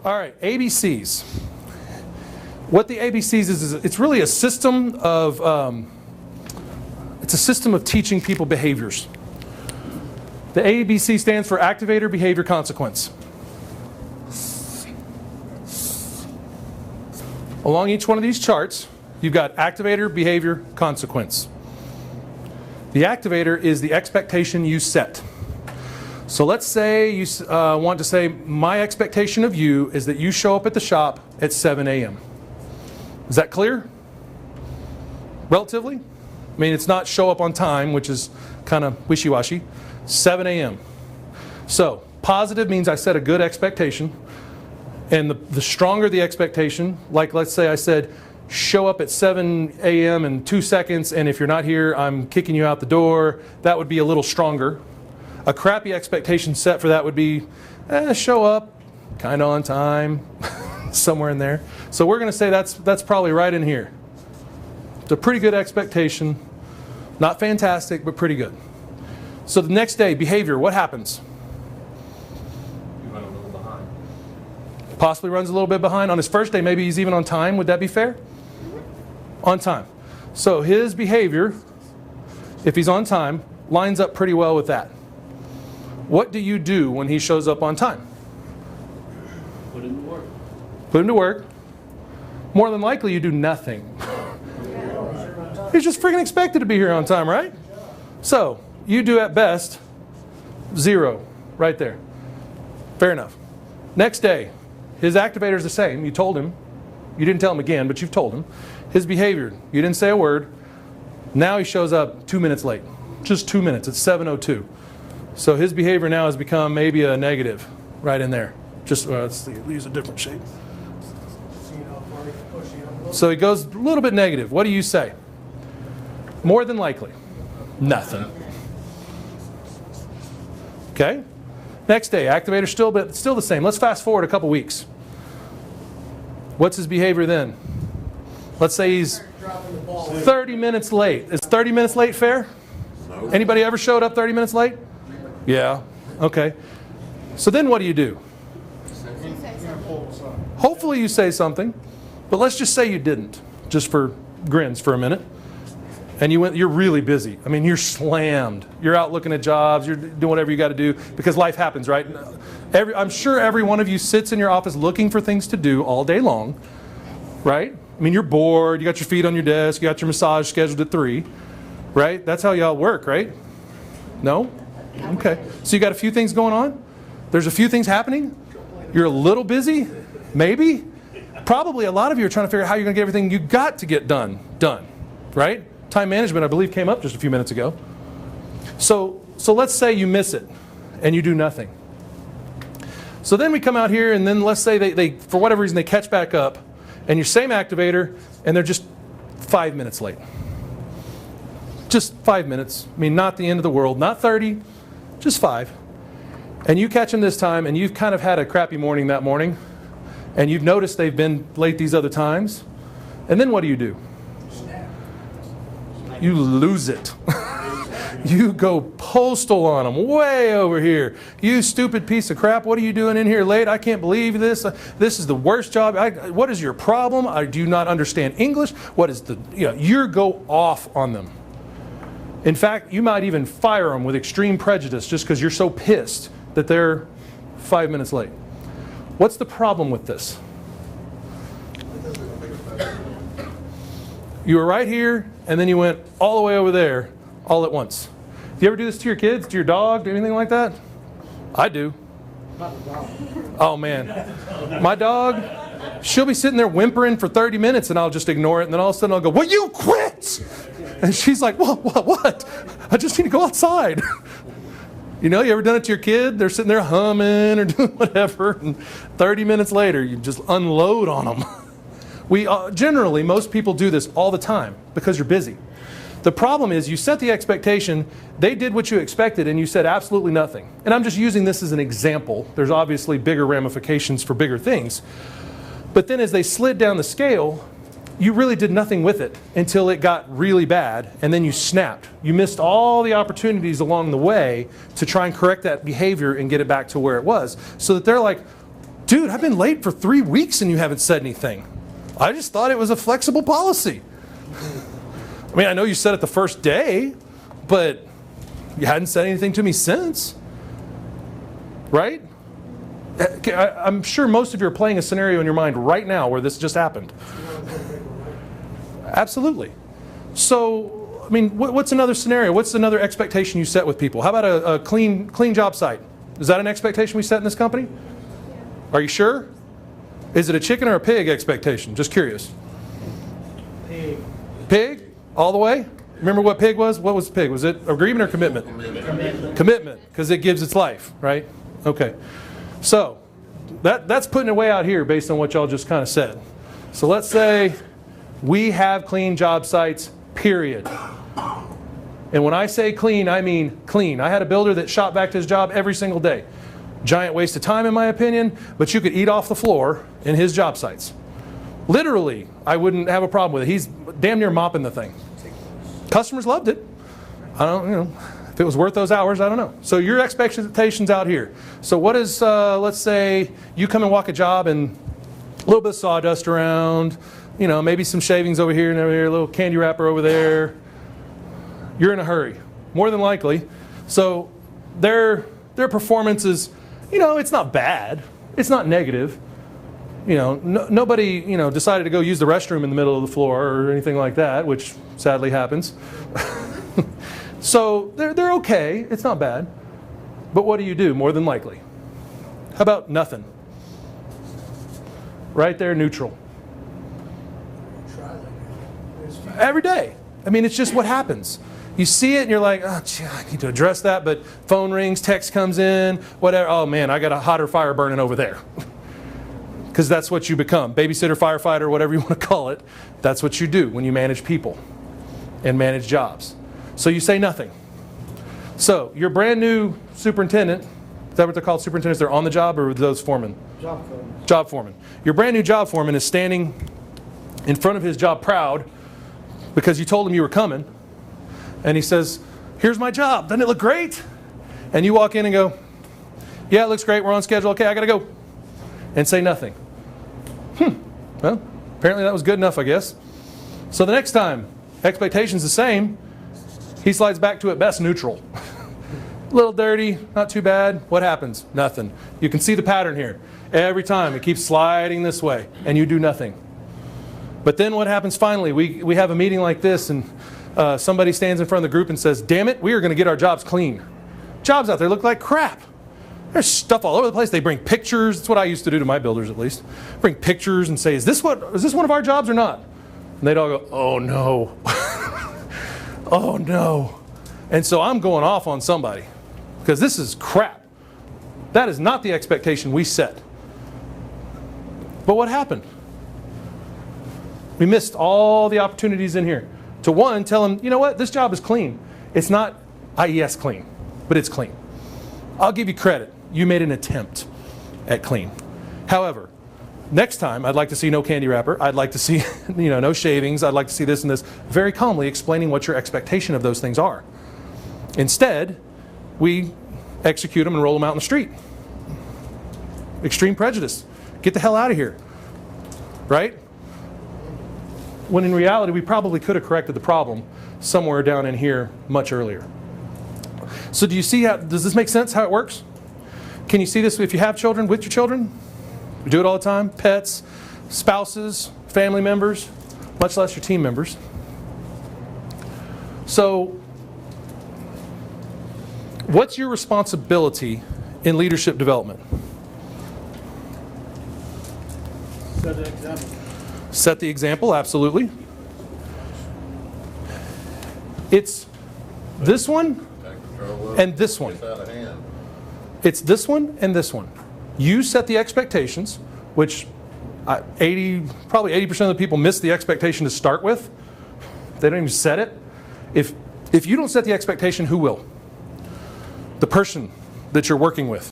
All right, ABCs. What the ABCs is it's really a system of teaching people behaviors. The ABC stands for activator, behavior, consequence. Along each one of these charts, you've got activator, behavior, consequence. The activator is the expectation you set. So let's say you want to say, my expectation of you is that you show up at the shop at 7 a.m. Is that clear? Relatively? I mean, it's not show up on time, which is kind of wishy-washy. 7 a.m. So positive means I set a good expectation. And the stronger the expectation, like let's say I said, show up at 7 a.m. in 2 seconds, and if you're not here, I'm kicking you out the door. That would be a little stronger. A crappy expectation set for that would be, show up, kind of on time, somewhere in there. So we're going to say that's probably right in here. It's a pretty good expectation. Not fantastic, but pretty good. So the next day, behavior, what happens? You run a little behind. Possibly runs a little bit behind. On his first day, maybe he's even on time. Would that be fair? On time. So his behavior, if he's on time, lines up pretty well with that. What do you do when he shows up on time? Put him to work. Put him to work. More than likely, you do nothing. He's just freaking expected to be here on time, right? So you do at best 0 right there. Fair enough. Next day, his activator is the same. You told him. You didn't tell him again, but you've told him. His behavior, you didn't say a word. Now he shows up 2 minutes late. Just 2 minutes. It's 7:02. So his behavior now has become maybe a negative right in there. Just, let's see, use a different shape. So he goes a little bit negative. What do you say? More than likely, nothing. Okay? Next day, activator still the same. Let's fast forward a couple weeks. What's his behavior then? Let's say he's 30 minutes late. Is 30 minutes late fair? No. Anybody ever showed up 30 minutes late? Yeah. Okay. So then what do you do? Hopefully you say something, but let's just say you didn't, just for grins for a minute. And you're really busy. I mean, you're slammed. You're out looking at jobs. You're doing whatever you got to do because life happens, right? I'm sure every one of you sits in your office looking for things to do all day long, right? I mean, you're bored. You got your feet on your desk. You got your massage scheduled at 3, right? That's how y'all work, right? No? Okay. So you got a few things going on? There's a few things happening? You're a little busy? Maybe? Probably a lot of you are trying to figure out how you're going to get everything you got to get done, right? Time management, I believe, came up just a few minutes ago. So let's say you miss it and you do nothing. So then we come out here and then let's say they for whatever reason, they catch back up and your same activator and they're just 5 minutes late. Just 5 minutes. I mean, not the end of the world, not 30, just 5. And you catch them this time and you've kind of had a crappy morning that morning and you've noticed they've been late these other times. And then what do? You lose it. You go postal on them, way over here. You stupid piece of crap, what are you doing in here late? I can't believe this. This is the worst job. What is your problem? I do not understand English. What is you go off on them. In fact, you might even fire them with extreme prejudice just because you're so pissed that they're 5 minutes late. What's the problem with this? You were right here, and then you went all the way over there, all at once. Do you ever do this to your kids, to your dog, to anything like that? I do. Oh, man. My dog, she'll be sitting there whimpering for 30 minutes, and I'll just ignore it, and then all of a sudden I'll go, "Will you quit?" And she's like, What? I just need to go outside. You ever done it to your kid? They're sitting there humming or doing whatever, and 30 minutes later, you just unload on them. Generally, most people do this all the time because you're busy. The problem is you set the expectation, they did what you expected, and you said absolutely nothing. And I'm just using this as an example. There's obviously bigger ramifications for bigger things. But then as they slid down the scale, you really did nothing with it until it got really bad, and then you snapped. You missed all the opportunities along the way to try and correct that behavior and get it back to where it was. So that they're like, Dude, I've been late for 3 weeks and you haven't said anything. I just thought it was a flexible policy. I mean, I know you said it the first day, but you hadn't said anything to me since. Right? I'm sure most of you are playing a scenario in your mind right now where this just happened. Absolutely. So, I mean, what's another scenario? What's another expectation you set with people? How about a clean job site? Is that an expectation we set in this company? Are you sure? Is it a chicken or a pig expectation? Just curious. Pig. Pig? All the way? Remember what pig was? What was pig? Was it agreement or commitment? Commitment, because it gives its life, right? Okay. So, that's putting it way out here based on what y'all just kind of said. So let's say we have clean job sites, period. And when I say clean, I mean clean. I had a builder that shot back to his job every single day. Giant waste of time in my opinion, but you could eat off the floor in his job sites. Literally, I wouldn't have a problem with it. He's damn near mopping the thing. Customers loved it. I don't, if it was worth those hours, I don't know. So your expectations out here. So what is, let's say you come and walk a job and a little bit of sawdust around, maybe some shavings over here and over here, a little candy wrapper over there. You're in a hurry, more than likely. So their performance is, it's not bad. It's not negative. Nobody, decided to go use the restroom in the middle of the floor or anything like that, which sadly happens. So they're okay. It's not bad. But what do? More than likely? How about nothing? Right there, neutral. Every day. I mean, it's just what happens. You see it and you're like, oh, gee, I need to address that, but phone rings, text comes in, whatever. Oh man, I got a hotter fire burning over there. Because that's what you become. Babysitter, firefighter, whatever you want to call it. That's what you do when you manage people and manage jobs. So you say nothing. So your brand new superintendent, is that what they're called, superintendents? They're on the job, or those foremen? Job foreman. Job foreman. Your brand new job foreman is standing in front of his job proud because you told him you were coming. And he says, here's my job. Doesn't it look great? And you walk in and go, yeah, it looks great. We're on schedule. Okay, I got to go. And say nothing. Well, apparently that was good enough, I guess. So the next time, expectation's the same. He slides back to at best neutral. A little dirty, not too bad. What happens? Nothing. You can see the pattern here. Every time it keeps sliding this way, and you do nothing. But then what happens finally? We have a meeting like this, and somebody stands in front of the group and says, damn it, we are going to get our jobs clean. Jobs out there look like crap. There's stuff all over the place. They bring pictures. That's what I used to do to my builders, at least. Bring pictures and say, is this one of our jobs or not? And they'd all go, oh no. Oh no. And so I'm going off on somebody because this is crap. That is not the expectation we set. But what happened? We missed all the opportunities in here. To one, tell them, you know what, this job is clean. It's not IES clean, but it's clean. I'll give you credit. You made an attempt at clean. However, next time I'd like to see no candy wrapper. I'd like to see no shavings. I'd like to see this and this. Very calmly explaining what your expectation of those things are. Instead, we execute them and roll them out in the street. Extreme prejudice. Get the hell out of here. Right? When in reality, we probably could have corrected the problem somewhere down in here much earlier. So do you see does this make sense how it works? Can you see this if you have children, with your children? We do it all the time. Pets, spouses, family members, much less your team members. So what's your responsibility in leadership development? Set the example. Set the example, absolutely. It's this one and this one. It's this one and this one. You set the expectations, which probably 80% of the people miss the expectation to start with. They don't even set it. If you don't set the expectation, who will? The person that you're working with.